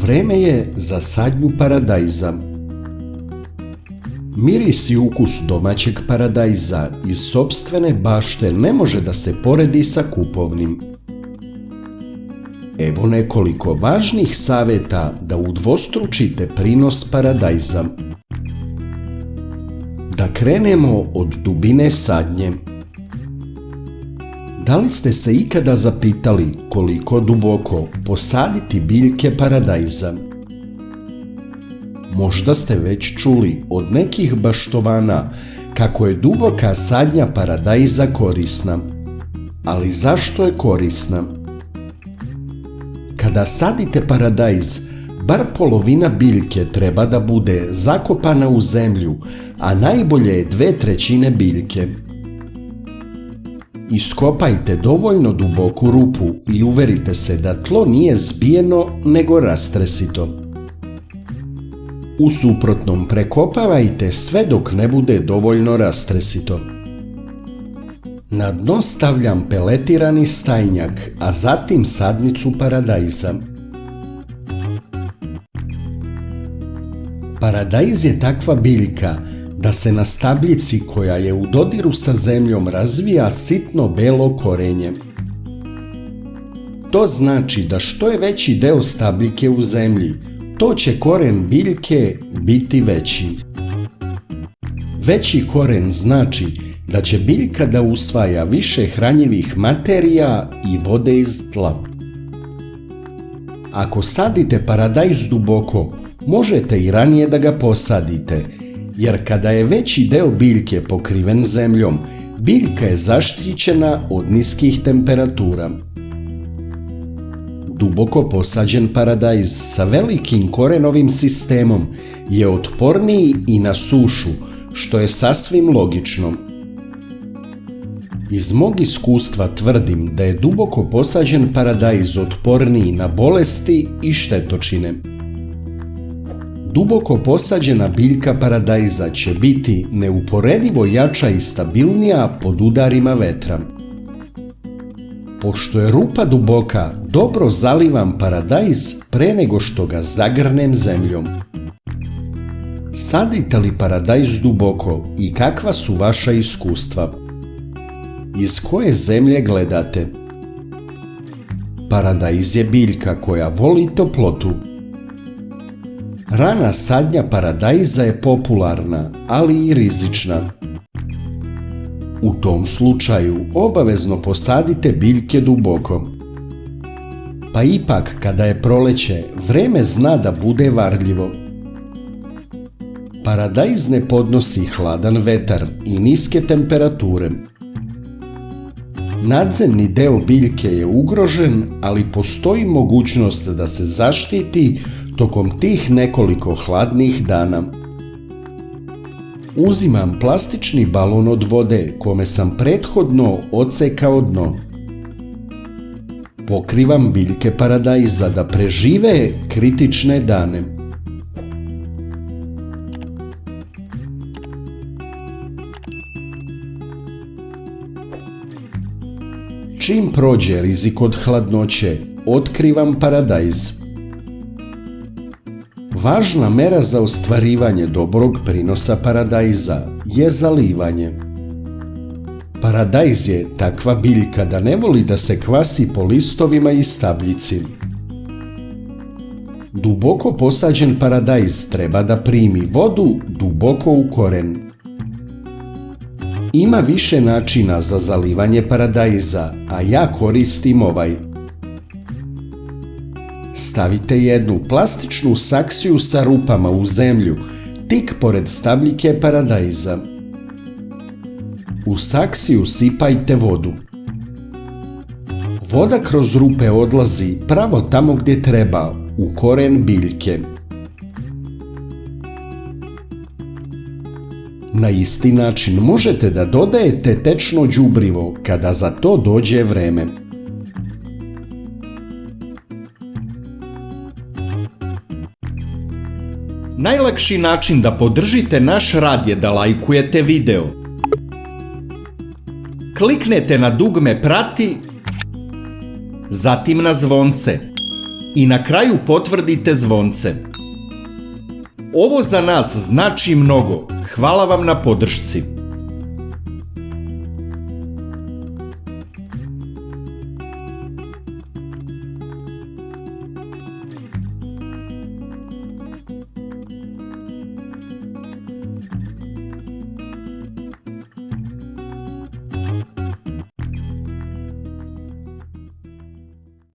Vreme je za sadnju paradajza. Miris i ukus domaćeg paradajza iz sopstvene bašte ne može da se poredi sa kupovnim. Evo nekoliko važnih savjeta da udvostručite prinos paradajza. Da krenemo od dubine sadnje. Da li ste se ikada zapitali koliko duboko posaditi biljke paradajza? Možda ste već čuli od nekih baštovana kako je duboka sadnja paradajza korisna. Ali zašto je korisna? Kada sadite paradajz, bar polovina biljke treba da bude zakopana u zemlju, a najbolje je 2/3 biljke. Iskopajte dovoljno duboku rupu i uverite se da tlo nije zbijeno nego rastresito. U suprotnom prekopavajte sve dok ne bude dovoljno rastresito. Na dno stavljam peletirani stajnjak, a zatim sadnicu paradajza. Paradajz je takva biljka da se na stabljici koja je u dodiru sa zemljom razvija sitno belo korenje. To znači da što je veći deo stabljike u zemlji, to će koren biljke biti veći. Veći koren znači da će biljka da usvaja više hranjivih materija i vode iz tla. Ako sadite paradajz duboko, možete i ranije da ga posadite, jer kada je veći deo biljke pokriven zemljom, biljka je zaštićena od niskih temperatura. Duboko posađen paradajz sa velikim korenovim sistemom je otporniji i na sušu, što je sasvim logično. Iz mog iskustva tvrdim da je duboko posađen paradajz otporniji na bolesti i štetočine. Duboko posađena biljka paradajza će biti neuporedivo jača i stabilnija pod udarima vetra. Pošto je rupa duboka, dobro zalivam paradajz pre nego što ga zagrnem zemljom. Sadite li paradajz duboko i kakva su vaša iskustva? Iz koje zemlje gledate? Paradajz je biljka koja voli toplotu. Rana sadnja paradajza je popularna, ali i rizična. U tom slučaju obavezno posadite biljke duboko. Pa ipak kada je proleće, vreme zna da bude varljivo. Paradajz ne podnosi hladan vetar i niske temperature. Nadzemni deo biljke je ugrožen, ali postoji mogućnost da se zaštiti tokom tih nekoliko hladnih dana. Uzimam plastični balon od vode kome sam prethodno odsekao dno. Pokrivam biljke paradajza da prežive kritične dane. Čim prođe rizik od hladnoće, otkrivam paradajz. Važna mera za ostvarivanje dobrog prinosa paradajza je zalivanje. Paradajz je takva biljka da ne voli da se kvasi po listovima i stabljici. Duboko posađen paradajz treba da primi vodu duboko u koren. Ima više načina za zalivanje paradajza, a ja koristim ovaj. Stavite jednu plastičnu saksiju sa rupama u zemlju, tik pored stabljike paradajza. U saksiju sipajte vodu. Voda kroz rupe odlazi pravo tamo gdje treba, u koren biljke. Na isti način možete da dodajete tečno đubrivo kada za to dođe vreme. Najlakši način da podržite naš rad je da lajkujete video. Kliknete na dugme prati, zatim na zvonce i na kraju potvrdite zvoncem. Ovo za nas znači mnogo. Hvala vam na podršci.